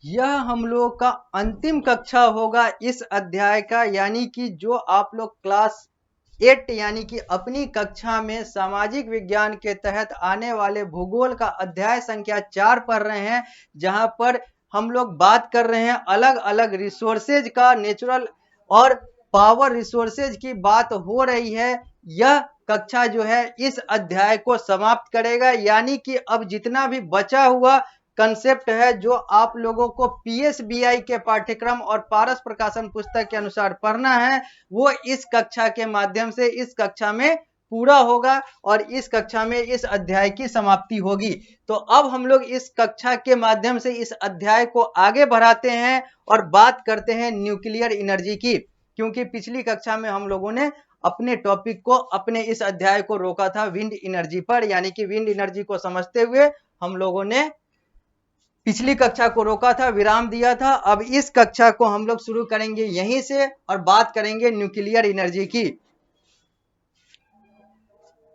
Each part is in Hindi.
यह हम लोग का अंतिम कक्षा होगा इस अध्याय का, यानी कि जो आप लोग क्लास 8 यानी कि अपनी कक्षा में सामाजिक विज्ञान के तहत आने वाले भूगोल का अध्याय संख्या 4 पढ़ रहे हैं, जहां पर हम लोग बात कर रहे हैं अलग अलग रिसोर्सेज का, नेचुरल और पावर रिसोर्सेज की बात हो रही है। यह कक्षा जो है इस अध्याय को समाप्त करेगा, यानी कि अब जितना भी बचा हुआ कंसेप्ट है जो आप लोगों को पीएसबीआई के पाठ्यक्रम और पारस प्रकाशन पुस्तक के अनुसार पढ़ना है, वो इस कक्षा के माध्यम से इस कक्षा में पूरा होगा और इस कक्षा में इस अध्याय की समाप्ति होगी। तो अब हम लोग इस कक्षा के माध्यम से इस अध्याय को आगे बढ़ाते हैं और बात करते हैं न्यूक्लियर एनर्जी की, क्योंकि पिछली कक्षा में हम लोगों ने अपने टॉपिक को, अपने इस अध्याय को रोका था विंड एनर्जी पर, यानी कि विंड एनर्जी को समझते हुए हम लोगों ने पिछली कक्षा को रोका था, विराम दिया था। अब इस कक्षा को हम लोग शुरू करेंगे यहीं से और बात करेंगे न्यूक्लियर एनर्जी की।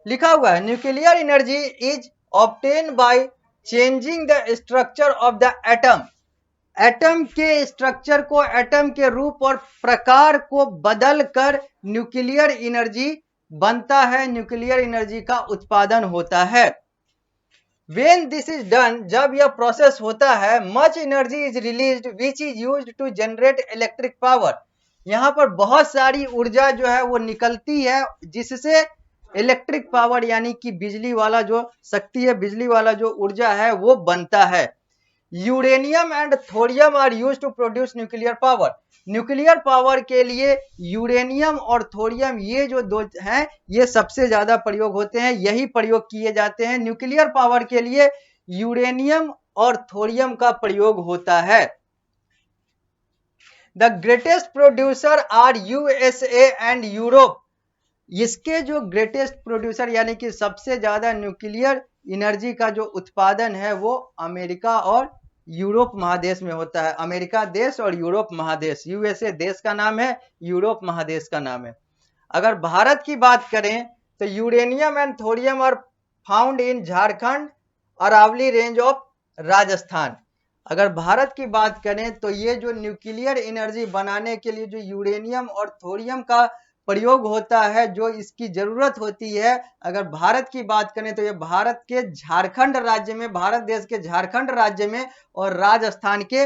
लिखा हुआ है nuclear energy is obtain by changing the structure of the atom. Atom के स्ट्रक्चर को, एटम के रूप और प्रकार को बदलकर न्यूक्लियर एनर्जी बनता है, न्यूक्लियर एनर्जी का उत्पादन होता है। When this is done, जब यह प्रोसेस होता है, much energy is released which is used to generate electric power। यहाँ पर बहुत सारी ऊर्जा जो है वो निकलती है जिससे इलेक्ट्रिक पावर यानी कि बिजली वाला जो शक्ति है, बिजली वाला जो ऊर्जा है वो बनता है। Uranium and thorium are used to produce nuclear power. Nuclear power के लिए यूरेनियम और थोरियम ये जो दो हैं ये सबसे ज्यादा प्रयोग होते हैं, यही प्रयोग किए जाते हैं। न्यूक्लियर पावर के लिए यूरेनियम और थोरियम का प्रयोग होता है। The greatest producer are USA and Europe. इसके जो ग्रेटेस्ट प्रोड्यूसर यानी कि सबसे ज्यादा न्यूक्लियर एनर्जी का जो उत्पादन है वो अमेरिका और यूरोप महादेश में होता है। अमेरिका देश और यूरोप महादेश, यूएसए देश का नाम है, यूरोप महादेश का नाम है। अगर भारत की बात करें तो uranium and thorium are found in Jharkhand, Aravalli range of Rajasthan. अगर भारत की बात करें तो ये जो न्यूक्लियर एनर्जी बनाने के लिए जो यूरेनियम और थोरियम का प्रयोग होता है, जो इसकी जरूरत होती है, अगर भारत की बात करें तो ये भारत के झारखंड राज्य में, भारत देश के झारखंड राज्य में और राजस्थान के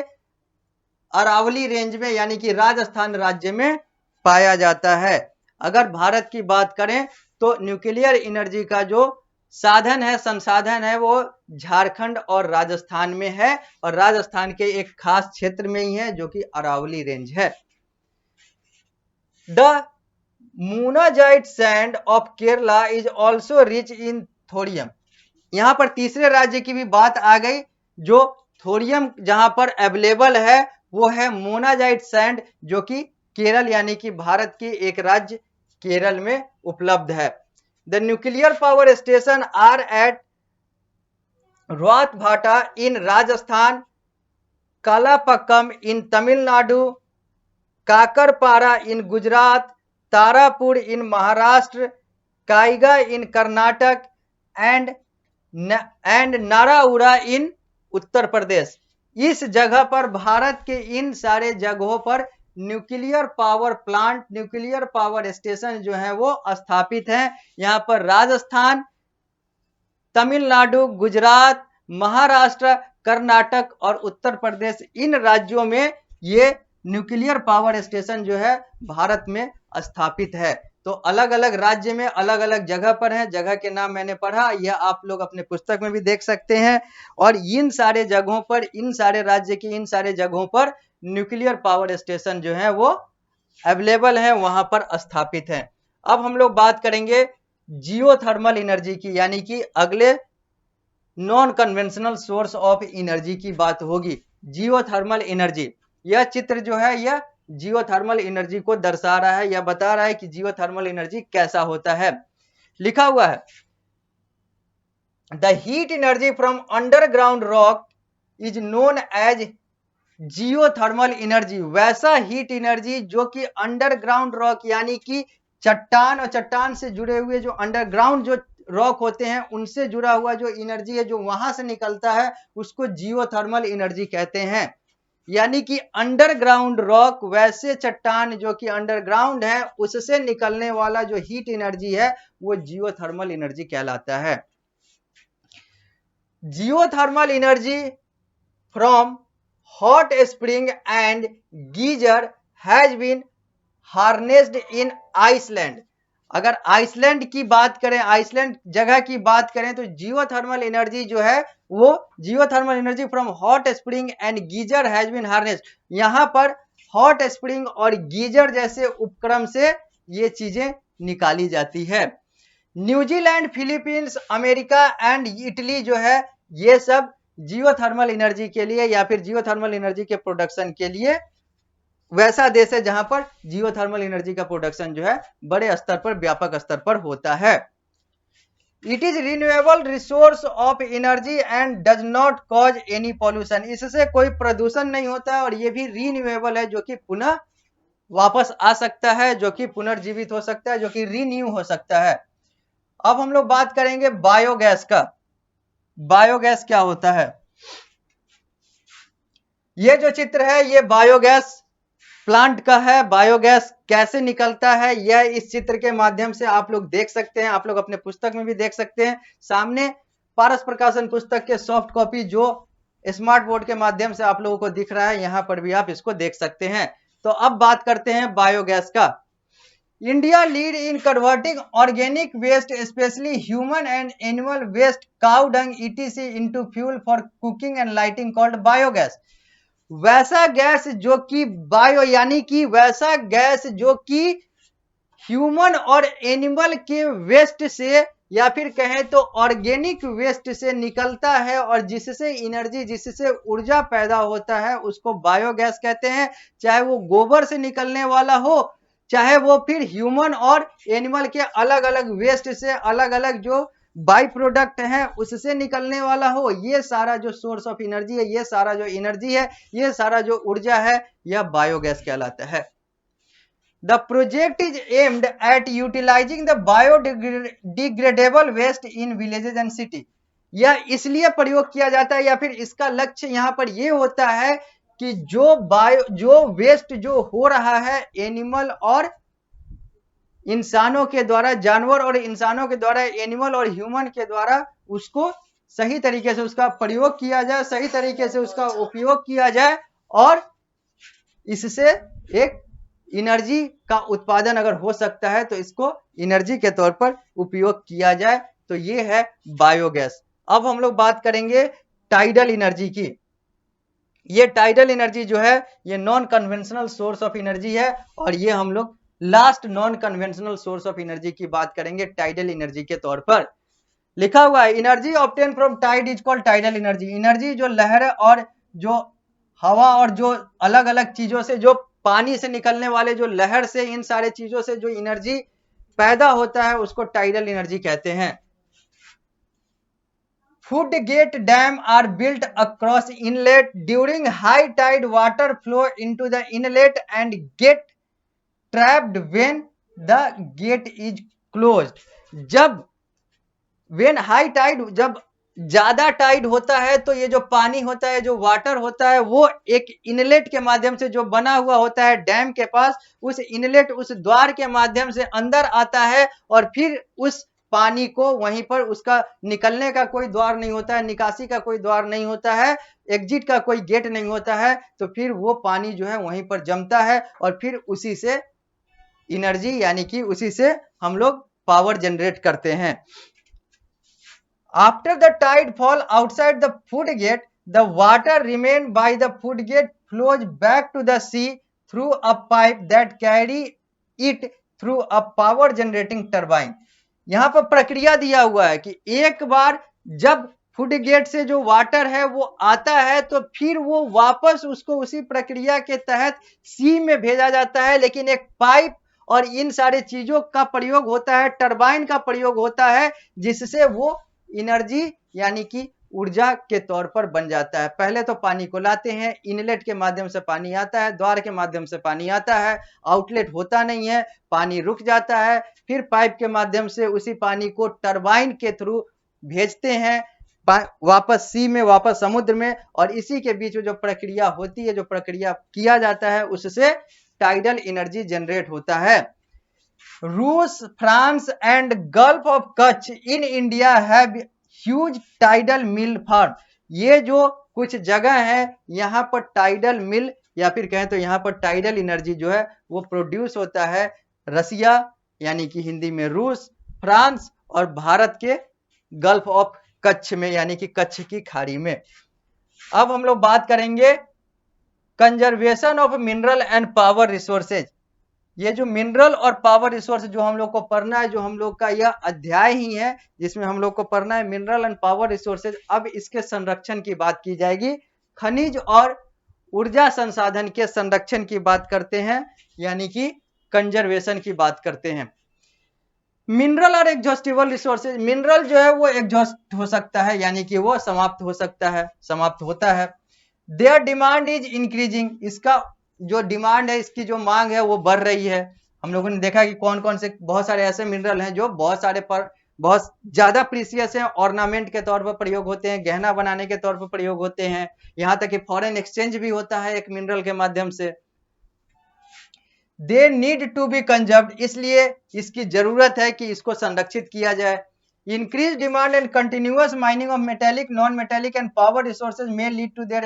अरावली रेंज में यानी कि राजस्थान राज्य में पाया जाता है। अगर भारत की बात करें तो न्यूक्लियर एनर्जी का जो साधन है, संसाधन है, वो झारखंड और राजस्थान में है और राजस्थान के एक खास क्षेत्र में ही है जो कि अरावली रेंज है। The monazite sand of Kerala is also rich in thorium. यहां पर तीसरे राज्य की भी बात आ गई, जो थोरियम जहां पर अवेलेबल है वो है मोनाजाइट सैंड, जो कि केरल यानी कि भारत की एक राज्य केरल में उपलब्ध है। The nuclear power station are at Rawatbhata in Rajasthan, Kalpakkam in Tamil Nadu, Kakrapar in Gujarat, Tarapur in Maharashtra, Kaiga in Karnataka and Narora in Uttar Pradesh. इस जगह पर, भारत के इन सारे जगहों पर nuclear power plant, nuclear power station जो है वो स्थापित हैं। यहाँ पर राजस्थान, तमिलनाडु, गुजरात, महाराष्ट्र, कर्नाटक और उत्तर प्रदेश, इन राज्यों में ये न्यूक्लियर पावर स्टेशन जो है भारत में स्थापित है। तो अलग अलग राज्य में अलग अलग जगह पर है, जगह के नाम मैंने पढ़ा, यह आप लोग अपने पुस्तक में भी देख सकते हैं। और इन सारे जगहों पर, इन सारे राज्य की इन सारे जगहों पर न्यूक्लियर पावर स्टेशन जो है वो अवेलेबल है, वहां पर स्थापित है। अब हम लोग बात करेंगे जियोथर्मल एनर्जी की, यानी कि अगले non conventional source of energy की बात होगी। जियोथर्मल एनर्जी, यह चित्र जो है यह जियोथर्मल एनर्जी को दर्शा रहा है, यह बता रहा है कि जियोथर्मल एनर्जी कैसा होता है। लिखा हुआ है the heat energy from underground rock is known as geothermal energy. वैसा हीट एनर्जी जो कि अंडरग्राउंड रॉक यानी कि चट्टान और चट्टान से जुड़े हुए जो अंडरग्राउंड जो रॉक होते हैं उनसे जुड़ा हुआ जो एनर्जी है जो वहां से निकलता है उसको जियोथर्मल एनर्जी कहते हैं। यानी कि अंडरग्राउंड रॉक, वैसे चट्टान जो कि अंडरग्राउंड है, उससे निकलने वाला जो हीट एनर्जी है वो जियोथर्मल एनर्जी कहलाता है। Geothermal energy from hot spring and geyser has been harnessed in Iceland. अगर आइसलैंड की बात करें, आइसलैंड जगह की बात करें, तो जियोथर्मल एनर्जी जो है वो geothermal energy from hot spring and geyser has been harnessed. यहां पर हॉट स्प्रिंग और गीजर जैसे उपक्रम से ये चीजें निकाली जाती है। New Zealand, Philippines, America and Italy जो है, ये सब जियोथर्मल एनर्जी के लिए या फिर जियोथर्मल एनर्जी के प्रोडक्शन के लिए वैसा देश है जहां पर जियोथर्मल एनर्जी का प्रोडक्शन जो है बड़े स्तर पर, व्यापक स्तर पर होता है। It is renewable resource of energy and does not cause any pollution. इससे कोई प्रदूषण नहीं होता है और ये भी रिन्यूएबल है, जो कि पुनः वापस आ सकता है, जो कि पुनर्जीवित हो सकता है, जो कि रिन्यू हो सकता है। अब हम लोग बात करेंगे बायोगैस का। बायोगैस क्या होता है? ये जो चित्र है ये बायोगैस प्लांट का है। बायोगैस कैसे निकलता है यह इस चित्र के माध्यम से आप लोग देख सकते हैं, आप लोग अपने पुस्तक में भी देख सकते हैं। सामने पारस प्रकाशन पुस्तक के सॉफ्ट कॉपी जो स्मार्ट बोर्ड के माध्यम से आप लोगों को दिख रहा है, यहां पर भी आप इसको देख सकते हैं। तो अब बात करते हैं बायोगैस का। India lead in converting organic waste specially human and animal waste, cow dung etc into fuel for cooking and lighting called biogas. वैसा गैस जो कि बायो यानी कि वैसा गैस जो कि ह्यूमन और एनिमल के वेस्ट से या फिर कहें तो ऑर्गेनिक वेस्ट से निकलता है और जिससे एनर्जी, जिससे ऊर्जा पैदा होता है, उसको बायोगैस कहते हैं। चाहे वो गोबर से निकलने वाला हो, चाहे वो फिर ह्यूमन और एनिमल के अलग अलग वेस्ट से, अलग अलग जो बाई प्रोडक्ट है उससे निकलने वाला हो, ये सारा जो सोर्स ऑफ एनर्जी है, ये सारा जो एनर्जी है, ये सारा जो ऊर्जा है, यह बायोगैस कहलाता है। The project is aimed at utilising the biodegradable waste in villages and city. यह इसलिए प्रयोग किया जाता है या फिर इसका लक्ष्य यहाँ पर यह होता है कि जो वेस्ट जो हो रहा है एनिमल और इंसानों के द्वारा, जानवर और इंसानों के द्वारा, एनिमल और ह्यूमन के द्वारा, उसको सही तरीके से उसका प्रयोग किया जाए, सही तरीके से उसका उपयोग किया जाए और इससे एक एनर्जी का उत्पादन अगर हो सकता है तो इसको एनर्जी के तौर पर उपयोग किया जाए। तो ये है बायोगैस। अब हम लोग बात करेंगे टाइडल एनर्जी की। ये टाइडल एनर्जी जो है ये non conventional source of energy है और ये हम लोग last non conventional source of energy की बात करेंगे टाइडल एनर्जी के तौर पर। लिखा हुआ है energy obtain from tide is called tidal energy. Energy जो लहर और जो हवा और जो अलग अलग चीजों से, जो पानी से निकलने वाले जो लहर से, इन सारे चीजों से जो एनर्जी पैदा होता है उसको टाइडल एनर्जी कहते हैं। Flood gate dam are built across inlet during high tide. Water flow into the inlet and get trapped when the gate is closed. जब when high tide, जब ज्यादा टाइड होता है तो ये जो पानी होता है, जो वाटर होता है, वो एक इनलेट के माध्यम से जो बना हुआ होता है डैम के पास, उस इनलेट, उस द्वार के माध्यम से अंदर आता है और फिर उस पानी को वहीं पर, उसका निकलने का कोई द्वार नहीं होता है, निकासी का कोई द्वार नहीं होता है, एग्जिट का कोई गेट नहीं होता है, तो फिर वो पानी जो है वहीं पर जमता है और फिर उसी से एनर्जी यानी कि उसी से हम लोग पावर जनरेट करते हैं। After the tide fall outside the flood gate, the water remained by the flood gate flows back to the sea through a pipe that carry it through a power generating turbine. यहाँ पर प्रक्रिया दिया हुआ है कि एक बार जब फूड गेट से जो वाटर है वो आता है तो फिर वो वापस उसको उसी प्रक्रिया के तहत सी में भेजा जाता है, लेकिन एक पाइप और इन सारे चीजों का प्रयोग होता है, टरबाइन का प्रयोग होता है, जिससे वो एनर्जी यानी कि ऊर्जा के तौर पर बन जाता है। पहले तो पानी को लाते हैं, इनलेट के माध्यम से पानी आता है, द्वार के माध्यम से पानी आता है, आउटलेट होता नहीं है, पानी रुक जाता है, फिर पाइप के माध्यम से उसी पानी को टरबाइन के थ्रू भेजते हैं, वापस सी में, वापस समुद्र में, और इसी के बीच में जो प्रक्रिया होती है, जो प्रक्रिया किया जाता है, उससे टाइडल एनर्जी जनरेट होता है। रूस, France and gulf of Kutch in India have huge tidal mill farm. ये जो कुछ जगह है यहाँ पर टाइडल मिल, या फिर कहें तो यहाँ पर टाइडल एनर्जी जो है वो प्रोड्यूस होता है रसिया यानी कि हिंदी में रूस, फ्रांस और भारत के गल्फ ऑफ कच्छ में यानी कि कच्छ की खाड़ी में। अब हम लोग बात करेंगे conservation of mineral and power resources. ये जो मिनरल और पावर रिसोर्स जो हम लोग को पढ़ना है, जो हम लोग का यह अध्याय ही है जिसमें हम लोग को पढ़ना है मिनरल एंड पावर रिसोर्सेज। अब इसके संरक्षण की बात की जाएगी, खनिज और ऊर्जा संसाधन के संरक्षण की बात करते हैं, यानी कि कंजर्वेशन की बात करते हैं। मिनरल और एग्जॉस्टिबल रिसोर्सेज, मिनरल जो है वो एग्जॉस्ट हो सकता है यानी कि वो समाप्त हो सकता है, समाप्त होता है। देयर डिमांड इज इंक्रीजिंग, इसका जो डिमांड है, इसकी जो मांग है वो बढ़ रही है। हम लोगों ने देखा कि कौन कौन से बहुत सारे ऐसे मिनरल हैं जो बहुत सारे पर बहुत ज्यादा प्रीसियस हैं, ऑर्नामेंट के तौर पर प्रयोग होते हैं, गहना बनाने के तौर पर प्रयोग होते हैं, यहाँ तक कि फॉरेन एक्सचेंज भी होता है एक मिनरल के माध्यम से। They need to be conserved, इसलिए इसकी जरूरत है कि इसको संरक्षित किया जाए। Increase demand and continuous mining of metallic, non metallic and power resources may lead to their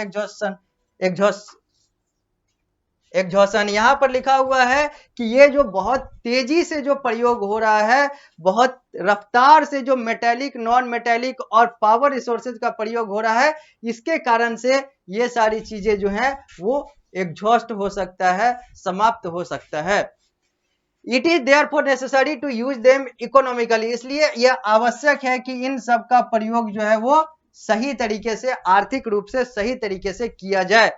exhaustion. यहाँ पर लिखा हुआ है कि ये जो बहुत तेजी से जो प्रयोग हो रहा है, बहुत रफ्तार से जो मेटेलिक, नॉन मेटेलिक और पावर रिसोर्सेज का प्रयोग हो रहा है, इसके कारण से ये सारी चीजें जो हैं वो एग्जॉस्ट हो सकता है, समाप्त हो सकता है। It is therefore necessary to use them economically, इसलिए यह आवश्यक है कि इन सब का प्रयोग जो है वो सही तरीके से, आर्थिक रूप से सही तरीके से किया जाए।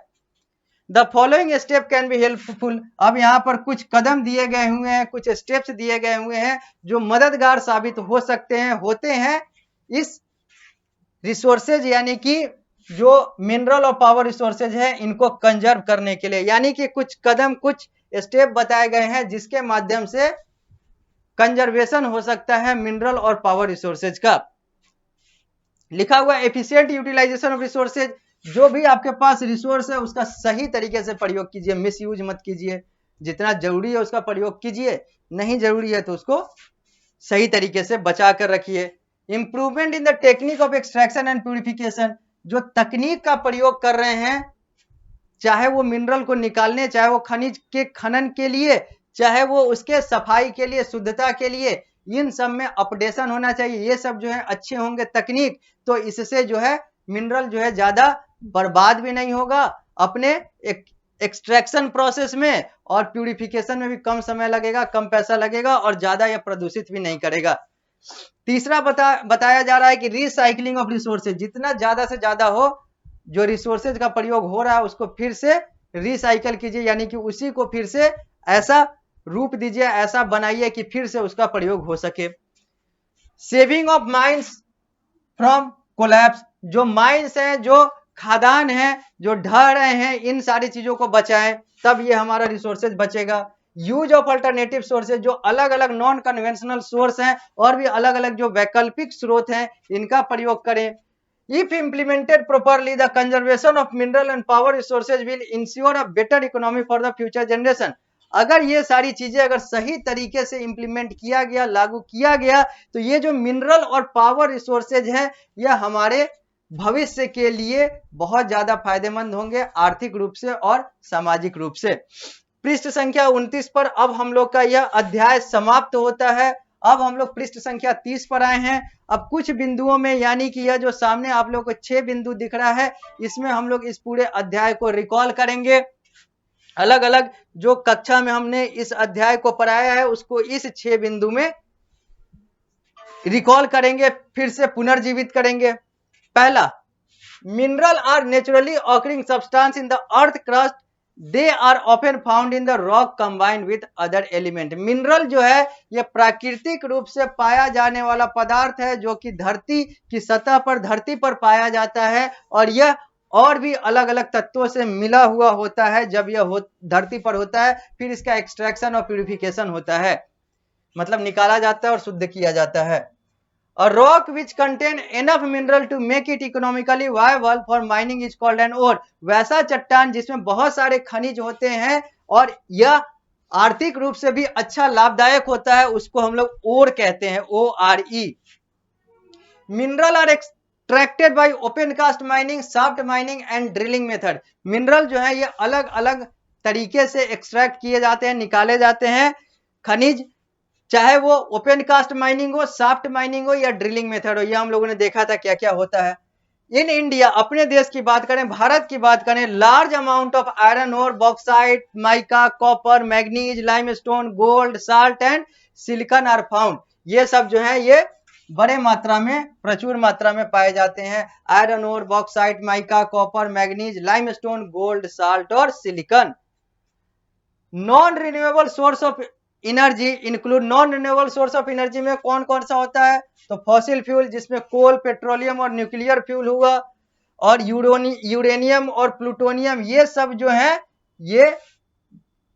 The following step can be helpful, अब यहाँ पर कुछ कदम दिए गए हुए हैं, कुछ स्टेप्स दिए गए हुए हैं जो मददगार साबित हो सकते हैं, होते हैं इस रिसोर्सेज यानी कि जो मिनरल और पावर रिसोर्सेज है इनको कंजर्व करने के लिए, यानी कि कुछ कदम, कुछ स्टेप बताए गए हैं जिसके माध्यम से कंजर्वेशन हो सकता है मिनरल और पावर रिसोर्सेज का। लिखा हुआ एफिशिएंट यूटिलाइजेशन ऑफ रिसोर्सेज, जो भी आपके पास रिसोर्स है उसका सही तरीके से प्रयोग कीजिए, मिस यूज मत कीजिए, जितना जरूरी है उसका प्रयोग कीजिए, नहीं जरूरी है तो उसको सही तरीके से बचा कर रखिए। Improvement in the technique of extraction and purification, जो तकनीक का प्रयोग कर रहे हैं, चाहे वो मिनरल को निकालने, चाहे वो खनिज के खनन के लिए, चाहे वो उसके सफाई के लिए, शुद्धता के लिए, इन सब में अपडेशन होना चाहिए। ये सब जो है अच्छे होंगे तकनीक, तो इससे जो है मिनरल जो है ज्यादा बर्बाद भी नहीं होगा अपने एक्सट्रैक्शन प्रोसेस में, और प्यूरिफिकेशन में भी कम समय लगेगा, कम पैसा लगेगा, और ज्यादा यह प्रदूषित भी नहीं करेगा। तीसरा बताया जा रहा है कि रिसाइकलिंग ऑफ रिसोर्सेज, जितना ज्यादा से ज्यादा हो, जो रिसोर्सेज का प्रयोग हो रहा है उसको फिर से रिसाइकल कीजिए, यानी कि उसी को फिर से ऐसा रूप दीजिए, ऐसा बनाइए कि फिर से उसका प्रयोग हो सके। Saving of mines from collapse, जो माइंस हैं, जो खादान हैं, जो ढह रहे हैं, इन सारी चीजों को बचाएं, तब ये हमारा रिसोर्सेज बचेगा। यूज ऑफ अल्टरनेटिव सोर्सेज, जो अलग अलग नॉन कन्वेंशनल सोर्स हैं और भी अलग अलग जो वैकल्पिक स्रोत हैं, इनका प्रयोग करें। If implemented properly, the conservation of mineral and power resources will ensure a better economy for the future generation. अगर ये सारी चीजें अगर सही तरीके से इंप्लीमेंट किया गया, लागू किया गया, तो ये जो मिनरल और पावर रिसोर्सेज है यह हमारे भविष्य के लिए बहुत ज्यादा फायदेमंद होंगे, आर्थिक रूप से और सामाजिक रूप से। पृष्ठ संख्या 29 पर अब हम लोग का यह अध्याय समाप्त होता है। अब हम लोग पृष्ठ संख्या 30 पर आए हैं। अब कुछ बिंदुओं में, यानी कि यह जो सामने आप लोग को 6 बिंदु दिख रहा है, इसमें हम लोग इस पूरे अध्याय को रिकॉल करेंगे। अलग अलग जो कक्षा में हमने इस अध्याय को पढ़ाया है उसको इस 6 बिंदु में रिकॉल करेंगे, फिर से पुनर्जीवित करेंगे। पहला, mineral are naturally occurring substance in the earth crust, they are often found in the rock combined with other element. Mineral जो है यह प्राकृतिक रूप से पाया जाने वाला पदार्थ है जो कि धरती की सतह पर, धरती पर पाया जाता है, और यह और भी अलग अलग तत्वों से मिला हुआ होता है। जब यह धरती पर होता है फिर इसका एक्सट्रैक्शन और प्यूरिफिकेशन होता है, मतलब निकाला जाता है और शुद्ध किया जाता है। A rock which contain enough mineral to make it economically viable for mining is called an ore. वैसा चट्टान जिसमें बहुत सारे खनिज होते हैं और यह आर्थिक रूप से भी अच्छा लाभदायक होता है, उसको हम लोग ओर कहते हैं, ORE. Mineral are extracted by open cast mining, shaft mining and drilling method. Mineral जो है ये अलग अलग तरीके से एक्सट्रैक्ट किए जाते हैं, निकाले जाते हैं खनिज, चाहे वो ओपन कास्ट माइनिंग हो, शाफ्ट माइनिंग हो या ड्रिलिंग मेथड हो. ये हम लोगों ने देखा था क्या क्या होता है. इन इंडिया, अपने देश की बात करें, भारत की बात करें, large amount of iron ore, bauxite, mica, copper, manganese, limestone, gold, salt and silicon are found. ये सब जो है ये बड़े मात्रा में, प्रचुर मात्रा में पाए जाते हैं. Iron ore, bauxite, mica, copper, manganese, limestone, gold, salt और silicon. Non renewable source of energy include. Non renewable source of energy में कौन कौन सा होता है? तो फॉसिल फ्यूल, जिसमें कोल, पेट्रोलियम और न्यूक्लियर फ्यूल हुआ, और यूरेनियम और प्लूटोनियम, ये सब जो है ये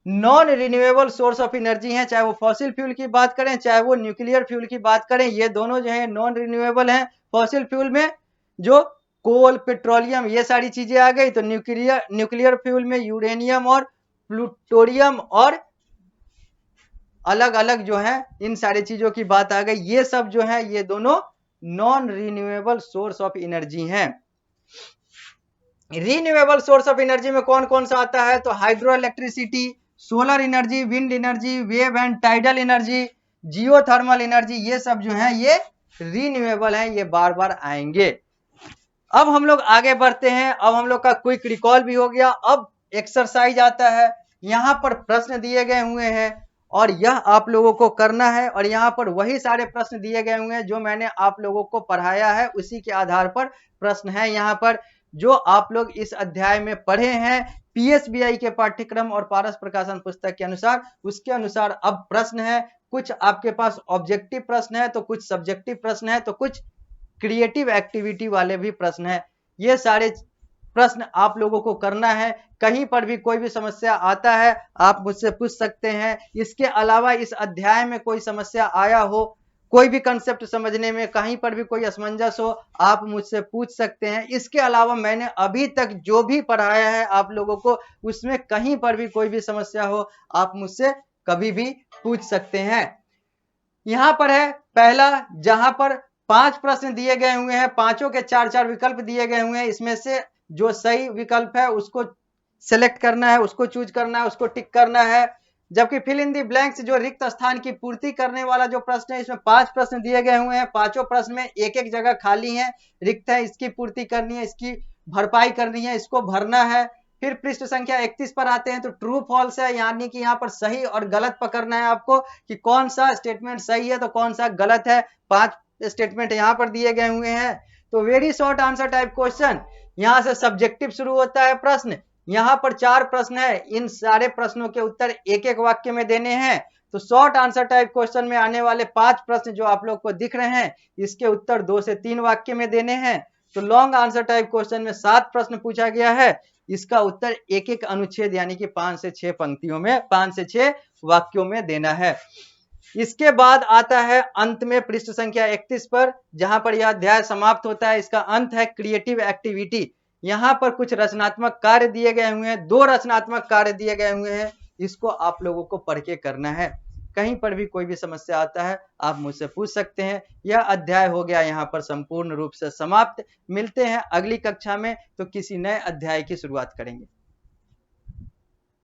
non renewable source of energy हैं. चाहे वो फॉसिल फ्यूल की बात करें, चाहे वो न्यूक्लियर फ्यूल की बात करें, ये दोनों जो है नॉन रिन्यूएबल हैं. फॉसिल फ्यूल में जो कोल, पेट्रोलियम, ये सारी चीजें आ गई. तो न्यूक्लियर फ्यूल में यूरेनियम और प्लूटोनियम और अलग अलग जो है इन सारी चीजों की बात आ गई. ये सब जो है ये दोनों non renewable source of energy हैं. रिन्यूएबल सोर्स ऑफ एनर्जी में कौन कौन सा आता है? तो hydro electricity, solar energy, wind energy, wave and tidal energy, geothermal energy, ये सब जो है ये रिन्यूएबल है. ये बार बार आएंगे. अब हम लोग आगे बढ़ते हैं. अब हम लोग का क्विक रिकॉल भी हो गया. अब एक्सरसाइज आता है. यहाँ पर प्रश्न दिए गए हुए हैं और यह आप लोगों को करना है. और यहाँ पर वही सारे प्रश्न दिए गए हुए हैं जो मैंने आप लोगों को पढ़ाया है, उसी के आधार पर प्रश्न है यहाँ पर, जो आप लोग इस अध्याय में पढ़े हैं PSBI के पाठ्यक्रम और पारस प्रकाशन पुस्तक के अनुसार. उसके अनुसार अब प्रश्न है. कुछ आपके पास ऑब्जेक्टिव प्रश्न है, तो कुछ सब्जेक्टिव प्रश्न है, तो कुछ क्रिएटिव एक्टिविटी वाले भी प्रश्न है. ये सारे प्रश्न आप लोगों को करना है. कहीं पर भी कोई भी समस्या आता है आप मुझसे पूछ सकते हैं. इसके अलावा इस अध्याय में कोई समस्या आया हो, कोई भी कंसेप्ट समझने में कहीं पर भी कोई असमंजस हो, आप मुझसे पूछ सकते हैं. इसके अलावा मैंने अभी तक जो भी पढ़ाया है आप लोगों को, उसमें कहीं पर भी कोई भी समस्या हो, आप मुझसे कभी भी पूछ सकते हैं. यहां पर है पहला, जहां पर 5 प्रश्न दिए गए हुए हैं, पांचों के 4-4 विकल्प दिए गए हुए हैं. इसमें से जो सही विकल्प है उसको सेलेक्ट करना है, उसको चूज करना है, उसको टिक करना है. जबकि फिल इन दी ब्लैंक्स, जो रिक्त स्थान की पूर्ति करने वाला जो प्रश्न है, इसमें 5 प्रश्न दिए गए हुए हैं. पांचों प्रश्न में एक एक जगह खाली है, रिक्त है, इसकी पूर्ति करनी है, इसकी भरपाई करनी है, इसको भरना है. फिर पृष्ठ संख्या 31 पर आते हैं तो ट्रू फॉल्स है, यानी कि यहाँ पर सही और गलत पकड़ना है आपको कि कौन सा स्टेटमेंट सही है तो कौन सा गलत है. 5 स्टेटमेंट यहाँ पर दिए गए हुए हैं. तो very short answer type question, यहाँ से सब्जेक्टिव शुरू होता है प्रश्न. यहाँ पर 4 प्रश्न है, इन सारे प्रश्नों के उत्तर एक एक वाक्य में देने हैं. तो शॉर्ट आंसर टाइप क्वेश्चन में आने वाले 5 प्रश्न जो आप लोग को दिख रहे हैं, इसके उत्तर 2 से 3 वाक्य में देने हैं. तो लॉन्ग आंसर टाइप क्वेश्चन में 7 प्रश्न पूछा गया है, इसका उत्तर एक एक अनुच्छेद यानी कि 5 से 6 पंक्तियों में, 5 से 6 वाक्यों में देना है. इसके बाद आता है अंत में पृष्ठ संख्या 31 पर, जहां पर यह अध्याय समाप्त होता है. इसका अंत है क्रिएटिव एक्टिविटी. यहाँ पर कुछ रचनात्मक कार्य दिए गए हुए हैं, 2 रचनात्मक कार्य दिए गए हुए हैं, इसको आप लोगों को पढ़ के करना है. कहीं पर भी कोई भी समस्या आता है आप मुझसे पूछ सकते हैं. यह अध्याय हो गया यहाँ पर संपूर्ण रूप से समाप्त. मिलते हैं अगली कक्षा में, तो किसी नए अध्याय की शुरुआत करेंगे.